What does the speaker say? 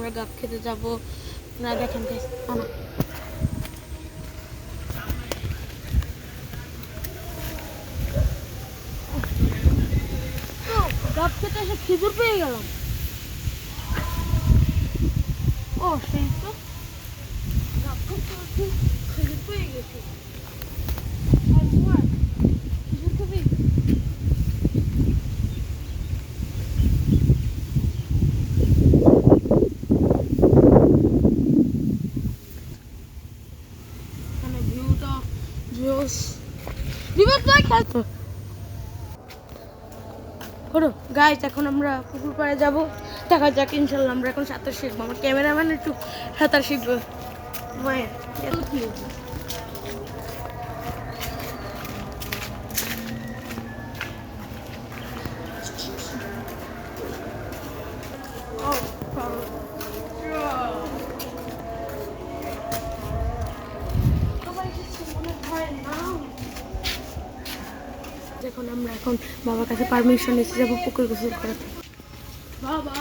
আমরা গাব খেতে যাবো না দেখেন গাব খেতে এসে খেজুর পেয়ে গেলাম। ও সেই তো গাব খেতে খেজুর পেয়ে গেছি। খেজুর খাবি? ভিউটা জোস বিপদ ভাই খেলতো করো গাইস। এখন আমরা পুকুর পাড়ে যাবো, দেখা যাক ইনশাল্লাহ। আমরা এখন সাঁতার শিখবো, আমার ক্যামেরাম্যান একটু সাঁতার শিখবো। মায়ের কি এখন আমরা এখন বাবার কাছে পারমিশন এসে যাবো পুকুর গোসল করাতে। বাবা